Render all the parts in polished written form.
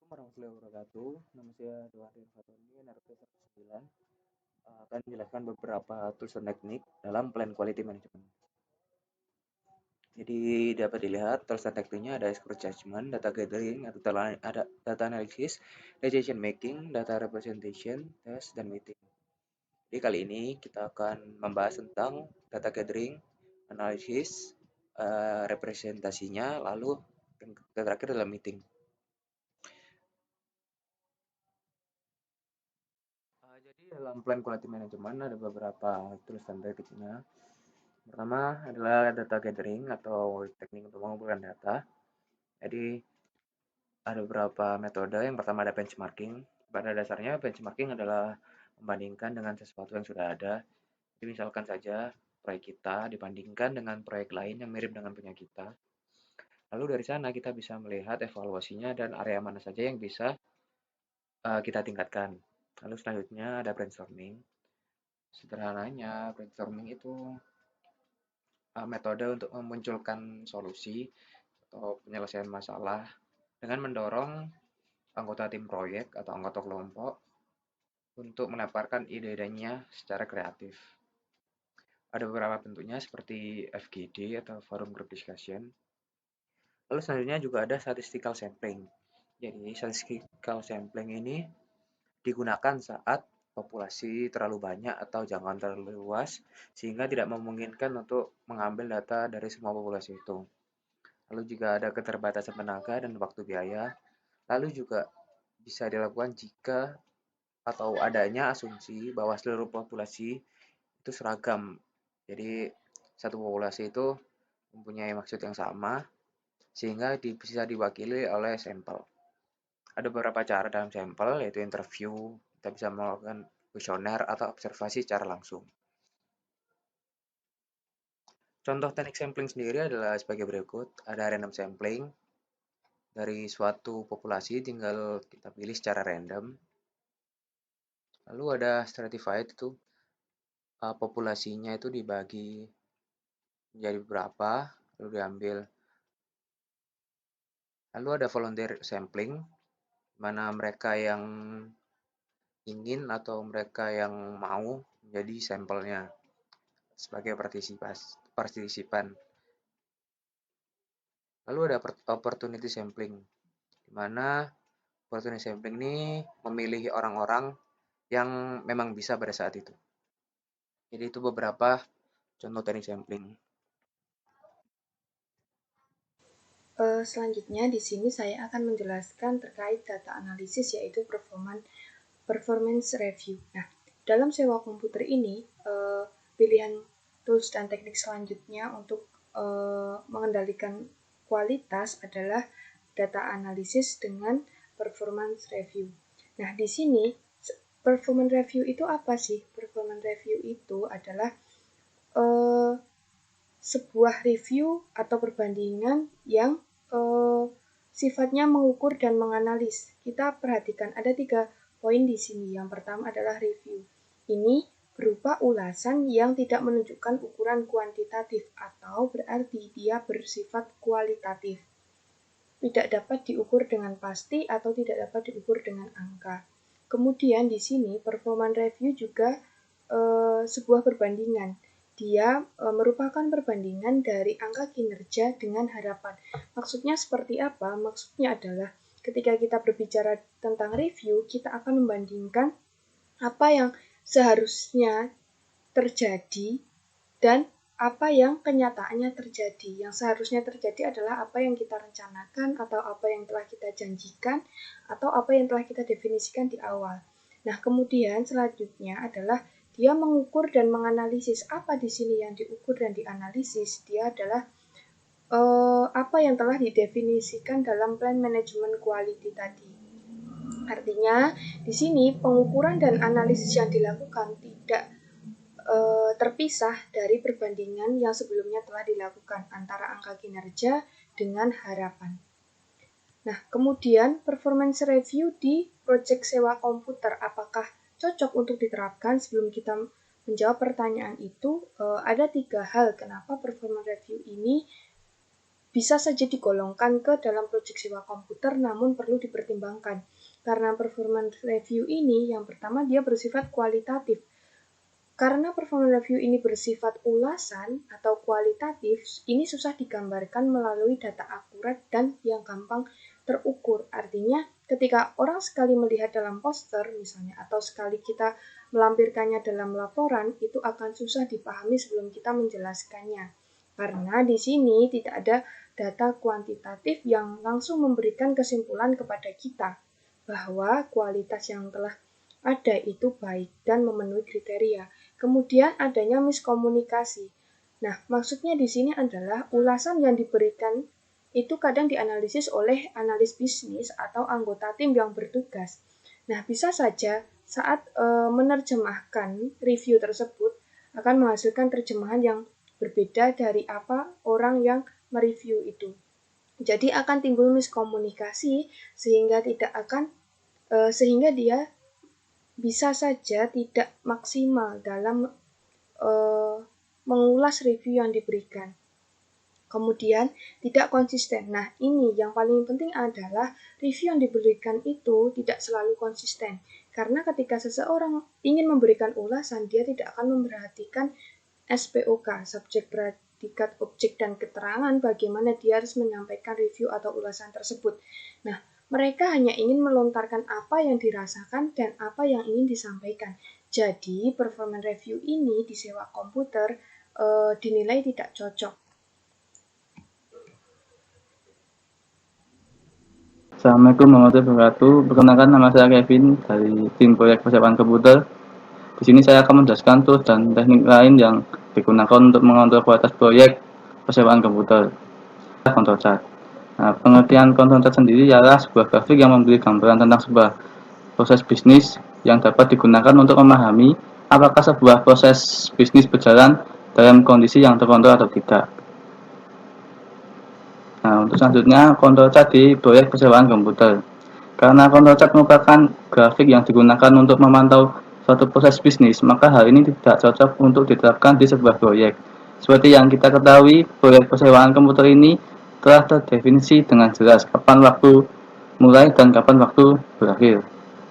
Warahmatullahi wabarakatuh. Nama saya Dewan Rian Fatoni, NRP 19. Akan menjelaskan beberapa tools dan teknik dalam plan quality management. Jadi dapat dilihat tools dan tekniknya ada score judgment, data gathering, ada data analysis, decision making, data representation, test, dan meeting. Jadi kali ini kita akan membahas tentang data gathering, analisis, representasinya, lalu yang terakhir adalah meeting. Jadi dalam plan quality management ada beberapa tools dan tekniknya. Pertama adalah data gathering atau teknik untuk mengumpulkan data. Jadi ada beberapa metode. Yang pertama ada benchmarking. Pada dasarnya benchmarking adalah membandingkan dengan sesuatu yang sudah ada. Jadi misalkan saja proyek kita dibandingkan dengan proyek lain yang mirip dengan punya kita. Lalu dari sana kita bisa melihat evaluasinya dan area mana saja yang bisa kita tingkatkan. Lalu selanjutnya ada brainstorming. Sederhananya brainstorming itu metode untuk memunculkan solusi atau penyelesaian masalah dengan mendorong anggota tim proyek atau anggota kelompok untuk melemparkan ide-idenya secara kreatif. Ada beberapa bentuknya seperti FGD atau Forum Group Discussion. Lalu selanjutnya juga ada statistical sampling. Jadi statistical sampling ini digunakan saat populasi terlalu banyak atau jangkauan terlalu luas sehingga tidak memungkinkan untuk mengambil data dari semua populasi itu. Lalu juga ada keterbatasan tenaga dan waktu biaya. Lalu juga bisa dilakukan jika atau adanya asumsi bahwa seluruh populasi itu seragam. Jadi satu populasi itu mempunyai maksud yang sama sehingga bisa diwakili oleh sampel. Ada beberapa cara dalam sampel yaitu interview, kita bisa melakukan kuesioner atau observasi secara langsung. Contoh teknik sampling sendiri adalah sebagai berikut. Ada random sampling. Dari suatu populasi tinggal kita pilih secara random. Lalu ada stratified itu populasinya itu dibagi menjadi beberapa, lalu diambil. Lalu ada volunteer sampling, mana mereka yang ingin atau mereka yang mau menjadi sampelnya sebagai partisipan. Lalu ada opportunity sampling, di mana opportunity sampling ini memilih orang-orang yang memang bisa pada saat itu. Jadi itu beberapa contoh teknik sampling. Selanjutnya di sini saya akan menjelaskan terkait data analisis yaitu performance review. Nah, dalam sewa komputer ini pilihan tools dan teknik selanjutnya untuk mengendalikan kualitas adalah data analisis dengan performance review. Nah, di sini performance review itu apa sih? Performance review itu adalah uh, sebuah review atau perbandingan yang sifatnya mengukur dan menganalisis. Kita perhatikan ada 3 poin di sini. Yang pertama adalah review. Ini berupa ulasan yang tidak menunjukkan ukuran kuantitatif atau berarti dia bersifat kualitatif. Tidak dapat diukur dengan pasti atau tidak dapat diukur dengan angka. Kemudian di sini performance review juga sebuah perbandingan. Dia merupakan perbandingan dari angka kinerja dengan harapan. Maksudnya seperti apa? Maksudnya adalah ketika kita berbicara tentang review, kita akan membandingkan apa yang seharusnya terjadi dan apa yang kenyataannya terjadi. Yang seharusnya terjadi adalah apa yang kita rencanakan atau apa yang telah kita janjikan atau apa yang telah kita definisikan di awal. Nah, kemudian selanjutnya adalah dia mengukur dan menganalisis apa di sini yang diukur dan dianalisis. Dia adalah apa yang telah didefinisikan dalam plan manajemen quality tadi. Artinya, di sini pengukuran dan analisis yang dilakukan tidak terpisah dari perbandingan yang sebelumnya telah dilakukan antara angka kinerja dengan harapan. Nah, kemudian performance review di proyek sewa komputer apakah cocok untuk diterapkan? Sebelum kita menjawab pertanyaan itu, ada 3 hal kenapa performance review ini bisa saja digolongkan ke dalam proyek sewa komputer, namun perlu dipertimbangkan. Karena performance review ini, yang pertama dia bersifat kualitatif. Karena performance review ini bersifat ulasan atau kualitatif, ini susah digambarkan melalui data akurat dan yang gampang terukur. Artinya, ketika orang sekali melihat dalam poster misalnya, atau sekali kita melampirkannya dalam laporan, itu akan susah dipahami sebelum kita menjelaskannya. Karena di sini tidak ada data kuantitatif yang langsung memberikan kesimpulan kepada kita bahwa kualitas yang telah ada itu baik dan memenuhi kriteria. Kemudian adanya miskomunikasi. Nah, maksudnya di sini adalah ulasan yang diberikan itu kadang dianalisis oleh analis bisnis atau anggota tim yang bertugas. Nah, bisa saja saat menerjemahkan review tersebut akan menghasilkan terjemahan yang berbeda dari apa orang yang mereview itu. Jadi akan timbul miskomunikasi sehingga dia bisa saja tidak maksimal dalam mengulas review yang diberikan. Kemudian tidak konsisten. Nah, ini yang paling penting adalah review yang diberikan itu tidak selalu konsisten. Karena ketika seseorang ingin memberikan ulasan, dia tidak akan memperhatikan SPOK, subjek, predikat, objek, dan keterangan bagaimana dia harus menyampaikan review atau ulasan tersebut. Nah, mereka hanya ingin melontarkan apa yang dirasakan dan apa yang ingin disampaikan. Jadi, performance review ini di sewa komputer dinilai tidak cocok. Assalamualaikum warahmatullahi wabarakatuh. Perkenalkan, nama saya Kevin dari tim proyek persewaan komputer. Di sini saya akan menjelaskan tools dan teknik lain yang digunakan untuk mengontrol kualitas proyek persewaan komputer. Control chart. Nah, pengertian control chart sendiri ialah sebuah grafik yang memberi gambaran tentang sebuah proses bisnis yang dapat digunakan untuk memahami apakah sebuah proses bisnis berjalan dalam kondisi yang terkontrol atau tidak. Nah, untuk selanjutnya, control chart di proyek persewaan komputer. Karena control chart merupakan grafik yang digunakan untuk memantau suatu proses bisnis, maka hal ini tidak cocok untuk diterapkan di sebuah proyek. Seperti yang kita ketahui, proyek persewaan komputer ini telah terdefinisi dengan jelas kapan waktu mulai dan kapan waktu berakhir.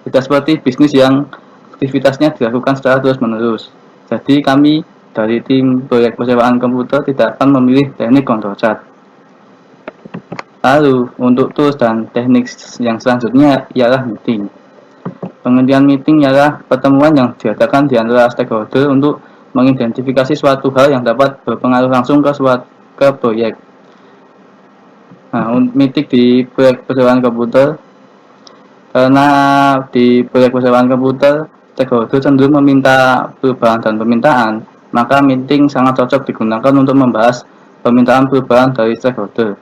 Tidak seperti bisnis yang aktivitasnya dilakukan secara terus-menerus. Jadi kami dari tim proyek persewaan komputer tidak akan memilih teknik control chart. Lalu, untuk tools dan teknik yang selanjutnya ialah meeting. Pengertian meeting ialah pertemuan yang diadakan di antara stakeholder untuk mengidentifikasi suatu hal yang dapat berpengaruh langsung ke proyek. Nah, meeting di proyek persewaan komputer, karena di proyek persewaan komputer, stakeholder cenderung meminta perubahan dan permintaan, maka meeting sangat cocok digunakan untuk membahas permintaan perubahan dari stakeholder.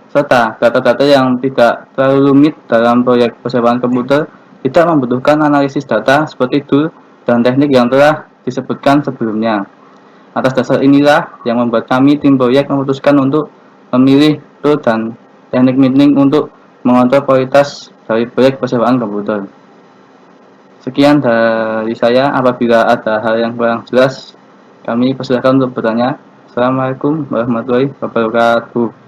Serta data-data yang tidak terlalu rumit dalam proyek persewaan komputer tidak membutuhkan analisis data seperti tool dan teknik yang telah disebutkan sebelumnya. Atas dasar inilah yang membuat kami tim proyek memutuskan untuk memilih tool dan teknik meeting untuk mengontrol kualitas dari proyek persewaan komputer. Sekian dari saya. Apabila ada hal yang kurang jelas, kami persilakan untuk bertanya. Assalamualaikum warahmatullahi wabarakatuh.